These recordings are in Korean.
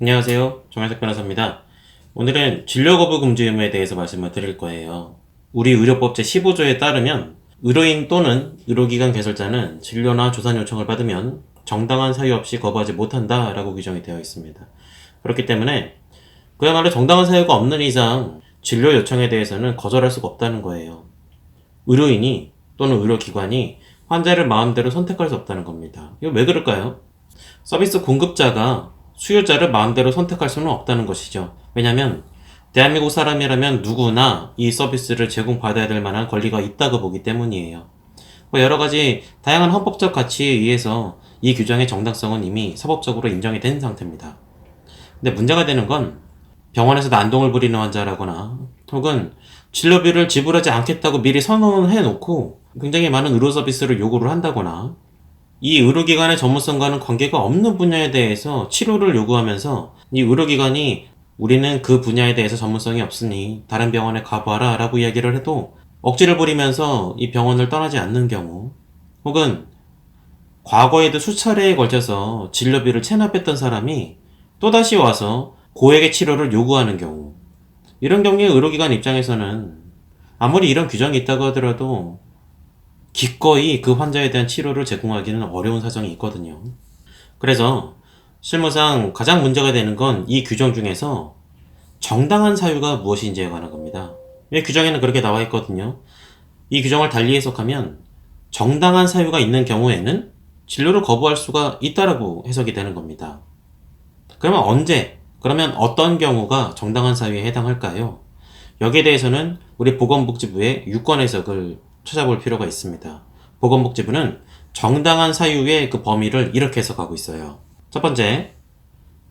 안녕하세요. 정혜석 변호사입니다. 오늘은 진료거부 금지 의무에 대해서 말씀을 드릴 거예요. 우리 의료법 제15조에 따르면 의료인 또는 의료기관 개설자는 진료나 조사 요청을 받으면 정당한 사유 없이 거부하지 못한다 라고 규정이 되어 있습니다. 그렇기 때문에 그야말로 정당한 사유가 없는 이상 진료 요청에 대해서는 거절할 수가 없다는 거예요. 의료인이 또는 의료기관이 환자를 마음대로 선택할 수 없다는 겁니다. 이거 왜 그럴까요? 서비스 공급자가 수요자를 마음대로 선택할 수는 없다는 것이죠. 왜냐하면 대한민국 사람이라면 누구나 이 서비스를 제공받아야 될 만한 권리가 있다고 보기 때문이에요. 여러 가지 다양한 헌법적 가치에 의해서 이 규정의 정당성은 이미 사법적으로 인정이 된 상태입니다. 근데 문제가 되는 건 병원에서 난동을 부리는 환자라거나 혹은 진료비를 지불하지 않겠다고 미리 선언을 해놓고 굉장히 많은 의료 서비스를 요구를 한다거나 이 의료기관의 전문성과는 관계가 없는 분야에 대해서 치료를 요구하면서 이 의료기관이 우리는 그 분야에 대해서 전문성이 없으니 다른 병원에 가봐라 라고 이야기를 해도 억지를 부리면서 이 병원을 떠나지 않는 경우, 혹은 과거에도 수차례에 걸쳐서 진료비를 체납했던 사람이 또다시 와서 고액의 치료를 요구하는 경우, 이런 경우에 의료기관 입장에서는 아무리 이런 규정이 있다고 하더라도 기꺼이 그 환자에 대한 치료를 제공하기는 어려운 사정이 있거든요. 그래서 실무상 가장 문제가 되는 건 이 규정 중에서 정당한 사유가 무엇인지에 관한 겁니다. 이 규정에는 그렇게 나와 있거든요. 이 규정을 달리 해석하면 정당한 사유가 있는 경우에는 진료를 거부할 수가 있다라고 해석이 되는 겁니다. 그러면 언제, 그러면 어떤 경우가 정당한 사유에 해당할까요? 여기에 대해서는 우리 보건복지부의 유권 해석을 찾아볼 필요가 있습니다. 보건복지부는 정당한 사유의 그 범위를 이렇게 해석하고 있어요. 첫 번째,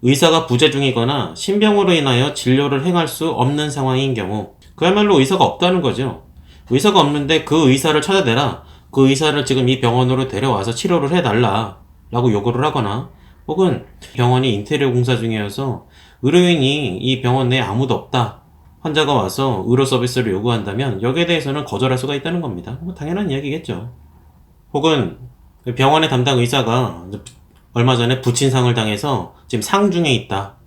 의사가 부재 중이거나 신병으로 인하여 진료를 행할 수 없는 상황인 경우, 그야말로 의사가 없다는 거죠. 의사가 없는데 그 의사를 찾아내라, 그 의사를 지금 이 병원으로 데려와서 치료를 해달라 라고 요구를 하거나, 혹은 병원이 인테리어 공사 중이어서 의료인이 이 병원 내에 아무도 없다, 환자가 와서 의료 서비스를 요구한다면 여기에 대해서는 거절할 수가 있다는 겁니다. 당연한 이야기겠죠. 혹은 병원의 담당 의사가 얼마 전에 부친상을 당해서 지금 상 중에 있다.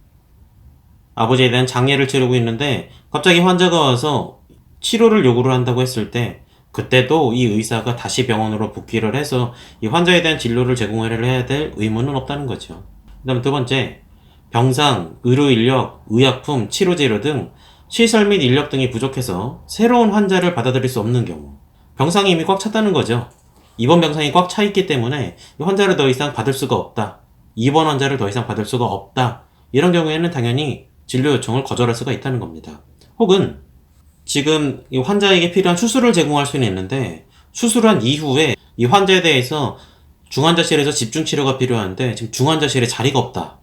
아버지에 대한 장례를 치르고 있는데 갑자기 환자가 와서 치료를 요구를 한다고 했을 때, 그때도 이 의사가 다시 병원으로 복귀를 해서 이 환자에 대한 진료를 제공을 해야 될 의무는 없다는 거죠. 그 다음 두 번째, 병상, 의료인력, 의약품, 치료재료 등 시설 및 인력 등이 부족해서 새로운 환자를 받아들일 수 없는 경우, 병상이 이미 꽉 찼다는 거죠. 입원 병상이 꽉 차 있기 때문에 환자를 더 이상 받을 수가 없다, 입원 환자를 더 이상 받을 수가 없다, 이런 경우에는 당연히 진료 요청을 거절할 수가 있다는 겁니다. 혹은 지금 이 환자에게 필요한 수술을 제공할 수는 있는데 수술한 이후에 이 환자에 대해서 중환자실에서 집중치료가 필요한데 지금 중환자실에 자리가 없다,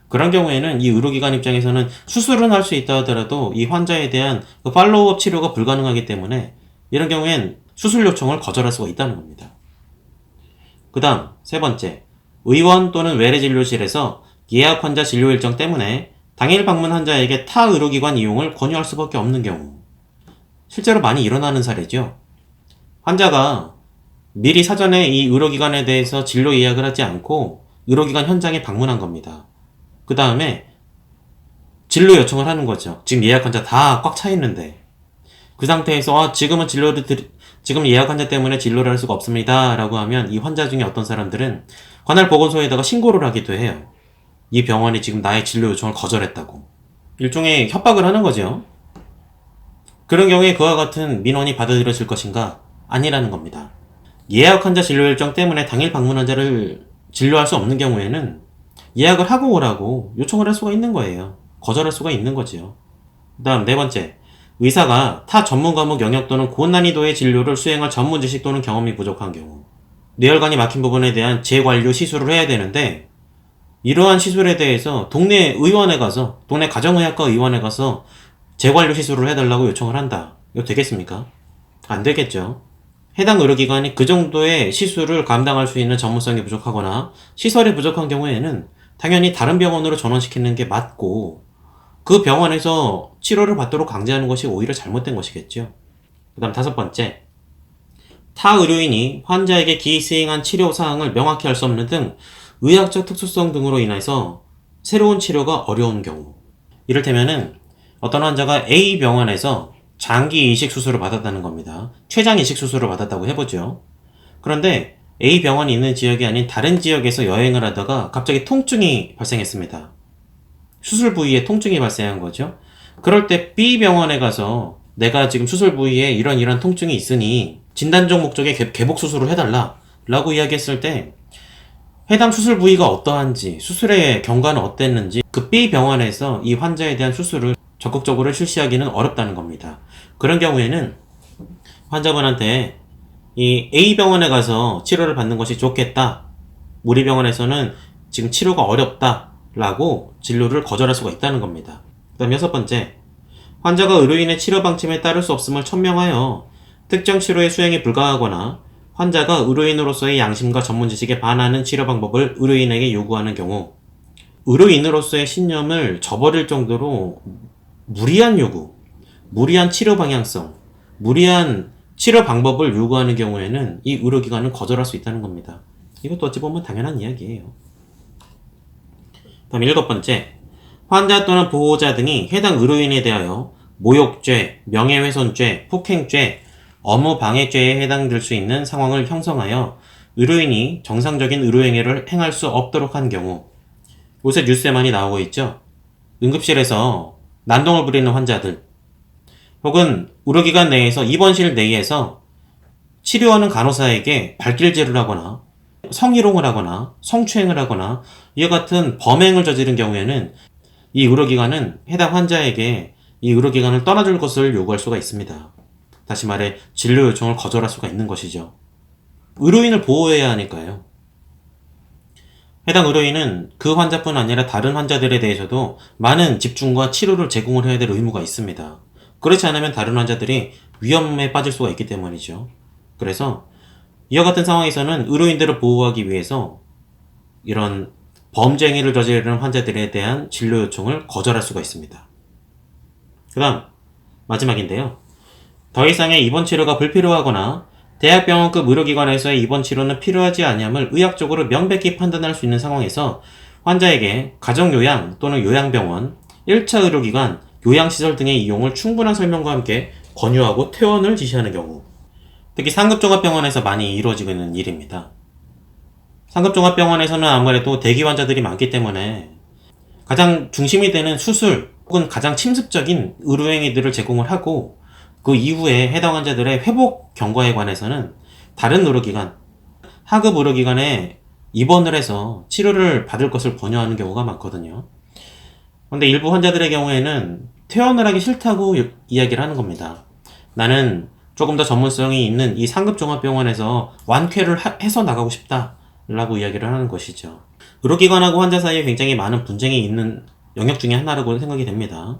그런 경우에는 이 의료기관 입장에서는 수술은 할 수 있다 하더라도 이 환자에 대한 그 팔로우업 치료가 불가능하기 때문에 이런 경우엔 수술 요청을 거절할 수가 있다는 겁니다. 그 다음 세 번째, 의원 또는 외래진료실에서 예약 환자 진료 일정 때문에 당일 방문 환자에게 타 의료기관 이용을 권유할 수밖에 없는 경우, 실제로 많이 일어나는 사례죠. 환자가 미리 사전에 이 의료기관에 대해서 진료 예약을 하지 않고 의료기관 현장에 방문한 겁니다. 그 다음에 진료 요청을 하는 거죠. 지금 예약 환자 다 꽉 차 있는데 그 상태에서 지금 예약 환자 때문에 진료를 할 수가 없습니다 라고 하면 이 환자 중에 어떤 사람들은 관할 보건소에다가 신고를 하기도 해요. 이 병원이 지금 나의 진료 요청을 거절했다고. 일종의 협박을 하는 거죠. 그런 경우에 그와 같은 민원이 받아들여질 것인가? 아니라는 겁니다. 예약 환자 진료 일정 때문에 당일 방문 환자를 진료할 수 없는 경우에는 예약을 하고 오라고 요청을 할 수가 있는 거예요. 거절할 수가 있는 거지요. 그 다음 네 번째, 의사가 타 전문 과목 영역 또는 고난이도의 진료를 수행할 전문 지식 또는 경험이 부족한 경우, 뇌혈관이 막힌 부분에 대한 재관료 시술을 해야 되는데 이러한 시술에 대해서 동네 의원에 가서, 동네 가정의학과 의원에 가서 재관료 시술을 해달라고 요청을 한다. 이거 되겠습니까? 안 되겠죠. 해당 의료기관이 그 정도의 시술을 감당할 수 있는 전문성이 부족하거나 시설이 부족한 경우에는 당연히 다른 병원으로 전원시키는 게 맞고, 그 병원에서 치료를 받도록 강제하는 것이 오히려 잘못된 것이겠죠. 그 다음 다섯 번째, 타 의료인이 환자에게 기수행한 치료 사항을 명확히 할 수 없는 등 의학적 특수성 등으로 인해서 새로운 치료가 어려운 경우. 이를테면은 어떤 환자가 A 병원에서 장기 이식 수술을 받았다는 겁니다. 췌장 이식 수술을 받았다고 해보죠. 그런데 A 병원이 있는 지역이 아닌 다른 지역에서 여행을 하다가 갑자기 통증이 발생했습니다. 수술 부위에 통증이 발생한 거죠. 그럴 때 B 병원에 가서 내가 지금 수술 부위에 이런 통증이 있으니 진단적 목적의 개복 수술을 해달라 라고 이야기했을 때 해당 수술 부위가 어떠한지, 수술의 경과는 어땠는지 그 B 병원에서 이 환자에 대한 수술을 적극적으로 실시하기는 어렵다는 겁니다. 그런 경우에는 환자분한테 이 A 병원에 가서 치료를 받는 것이 좋겠다. 우리 병원에서는 지금 치료가 어렵다. 라고 진료를 거절할 수가 있다는 겁니다. 그 다음 6번째, 환자가 의료인의 치료 방침에 따를 수 없음을 천명하여 특정 치료의 수행이 불가하거나 환자가 의료인으로서의 양심과 전문 지식에 반하는 치료 방법을 의료인에게 요구하는 경우, 의료인으로서의 신념을 저버릴 정도로 무리한 요구, 무리한 치료 방향성, 무리한 치료 방법을 요구하는 경우에는 이 의료기관은 거절할 수 있다는 겁니다. 이것도 어찌 보면 당연한 이야기예요. 다음 7번째, 환자 또는 보호자 등이 해당 의료인에 대하여 모욕죄, 명예훼손죄, 폭행죄, 업무방해죄에 해당될 수 있는 상황을 형성하여 의료인이 정상적인 의료행위를 행할 수 없도록 한 경우, 요새 뉴스에 많이 나오고 있죠. 응급실에서 난동을 부리는 환자들, 혹은 의료기관 내에서 입원실 내에서 치료하는 간호사에게 발길질을 하거나 성희롱을 하거나 성추행을 하거나 이와 같은 범행을 저지른 경우에는 이 의료기관은 해당 환자에게 이 의료기관을 떠나줄 것을 요구할 수가 있습니다. 다시 말해 진료 요청을 거절할 수가 있는 것이죠. 의료인을 보호해야 하니까요. 해당 의료인은 그 환자뿐 아니라 다른 환자들에 대해서도 많은 집중과 치료를 제공을 해야 될 의무가 있습니다. 그렇지 않으면 다른 환자들이 위험에 빠질 수가 있기 때문이죠. 그래서 이와 같은 상황에서는 의료인들을 보호하기 위해서 이런 범죄 행위를 저지르는 환자들에 대한 진료 요청을 거절할 수가 있습니다. 그 다음 마지막인데요. 더 이상의 입원 치료가 불필요하거나 대학병원급 의료기관에서의 입원 치료는 필요하지 아니함을 의학적으로 명백히 판단할 수 있는 상황에서 환자에게 가정요양 또는 요양병원, 1차 의료기관, 요양시설 등의 이용을 충분한 설명과 함께 권유하고 퇴원을 지시하는 경우, 특히 상급종합병원에서 많이 이루어지고 있는 일입니다. 상급종합병원에서는 아무래도 대기 환자들이 많기 때문에 가장 중심이 되는 수술 혹은 가장 침습적인 의료행위들을 제공을 하고 그 이후에 해당 환자들의 회복 경과에 관해서는 다른 의료기관, 하급 의료기관에 입원을 해서 치료를 받을 것을 권유하는 경우가 많거든요. 그런데 일부 환자들의 경우에는 퇴원을 하기 싫다고 이야기를 하는 겁니다. 나는 조금 더 전문성이 있는 이 상급종합병원에서 완쾌를 해서 나가고 싶다 라고 이야기를 하는 것이죠. 의료기관하고 환자 사이에 굉장히 많은 분쟁이 있는 영역 중에 하나라고 생각이 됩니다.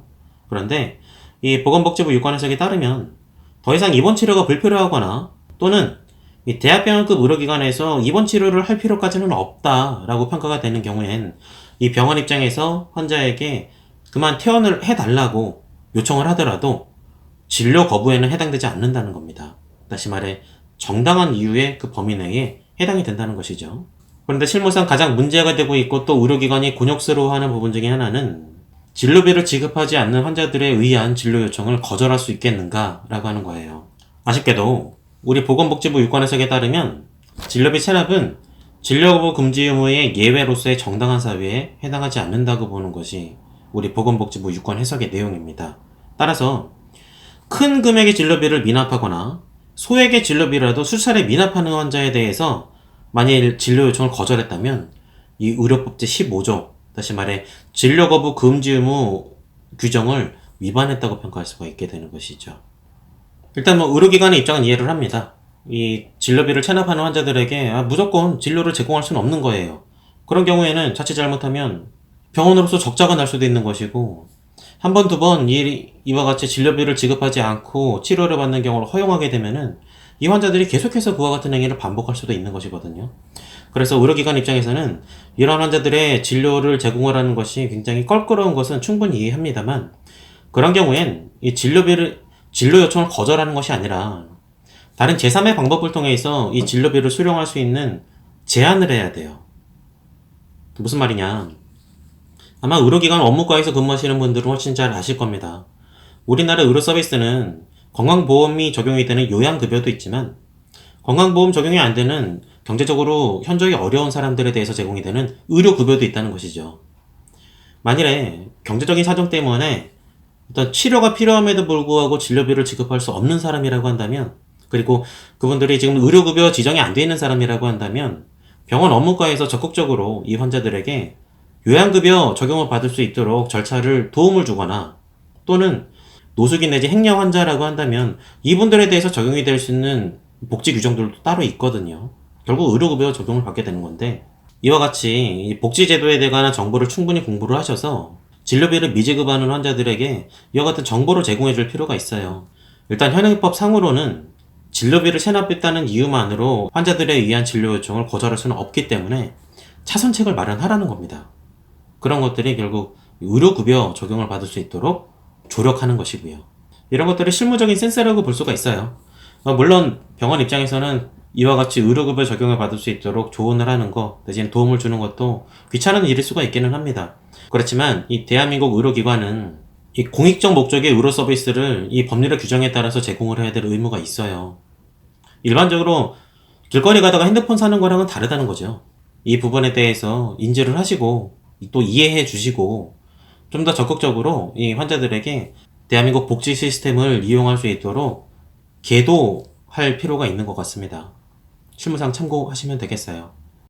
그런데 이 보건복지부 유권 해석에 따르면 더 이상 입원 치료가 불필요하거나 또는 이 대학병원급 의료기관에서 입원 치료를 할 필요까지는 없다라고 평가가 되는 경우엔 이 병원 입장에서 환자에게 그만 퇴원을 해달라고 요청을 하더라도 진료 거부에는 해당되지 않는다는 겁니다. 다시 말해 정당한 이유의 그 범위 내에 해당이 된다는 것이죠. 그런데 실무상 가장 문제가 되고 있고 또 의료기관이 곤욕스러워하는 부분 중에 하나는 진료비를 지급하지 않는 환자들에 의한 진료 요청을 거절할 수 있겠는가 라고 하는 거예요. 아쉽게도 우리 보건복지부 유권 해석에 따르면 진료비 체납은 진료거부 금지 의무의 예외로서의 정당한 사유에 해당하지 않는다고 보는 것이 우리 보건복지부 유권 해석의 내용입니다. 따라서 큰 금액의 진료비를 미납하거나 소액의 진료비라도 수차례 미납하는 환자에 대해서 만일 진료 요청을 거절했다면 이 의료법 제15조, 다시 말해 진료 거부 금지 의무 규정을 위반했다고 평가할 수가 있게 되는 것이죠. 일단 의료기관의 입장은 이해를 합니다. 이 진료비를 체납하는 환자들에게 무조건 진료를 제공할 수는 없는 거예요. 그런 경우에는 자칫 잘못하면 병원으로서 적자가 날 수도 있는 것이고 한 번, 두 번 이와 같이 진료비를 지급하지 않고 치료를 받는 경우를 허용하게 되면은 이 환자들이 계속해서 그와 같은 행위를 반복할 수도 있는 것이거든요. 그래서 의료기관 입장에서는 이러한 환자들의 진료를 제공을 하는 것이 굉장히 껄끄러운 것은 충분히 이해합니다만 그런 경우엔 이 진료 요청을 거절하는 것이 아니라 다른 제3의 방법을 통해서 이 진료비를 수령할 수 있는 제안을 해야 돼요. 무슨 말이냐? 아마 의료기관 업무과에서 근무하시는 분들은 훨씬 잘 아실 겁니다. 우리나라 의료 서비스는 건강보험이 적용이 되는 요양급여도 있지만 건강보험 적용이 안 되는 경제적으로 현저히 어려운 사람들에 대해서 제공이 되는 의료급여도 있다는 것이죠. 만일에 경제적인 사정 때문에 어떤 치료가 필요함에도 불구하고 진료비를 지급할 수 없는 사람이라고 한다면, 그리고 그분들이 지금 의료급여 지정이 안 돼 있는 사람이라고 한다면 병원 업무과에서 적극적으로 이 환자들에게 요양급여 적용을 받을 수 있도록 절차를 도움을 주거나, 또는 노숙인 내지 행여 환자라고 한다면 이분들에 대해서 적용이 될 수 있는 복지 규정들도 따로 있거든요. 결국 의료급여 적용을 받게 되는 건데, 이와 같이 이 복지제도에 관한 정보를 충분히 공부를 하셔서 진료비를 미지급하는 환자들에게 이와 같은 정보를 제공해 줄 필요가 있어요. 일단 현행법 상으로는 진료비를 체납했다는 이유만으로 환자들에 의한 진료 요청을 거절할 수는 없기 때문에 차선책을 마련하라는 겁니다. 그런 것들이 결국 의료급여 적용을 받을 수 있도록 조력하는 것이고요. 이런 것들이 실무적인 센스라고 볼 수가 있어요. 물론 병원 입장에서는 이와 같이 의료급여 적용을 받을 수 있도록 조언을 하는 거, 대신 도움을 주는 것도 귀찮은 일일 수가 있기는 합니다. 그렇지만 이 대한민국 의료기관은 이 공익적 목적의 의료 서비스를 이 법률의 규정에 따라서 제공을 해야 될 의무가 있어요. 일반적으로 길거리 가다가 핸드폰 사는 거랑은 다르다는 거죠. 이 부분에 대해서 인지를 하시고 또 이해해 주시고 좀 더 적극적으로 이 환자들에게 대한민국 복지 시스템을 이용할 수 있도록 계도할 필요가 있는 것 같습니다. 실무상 참고하시면 되겠어요.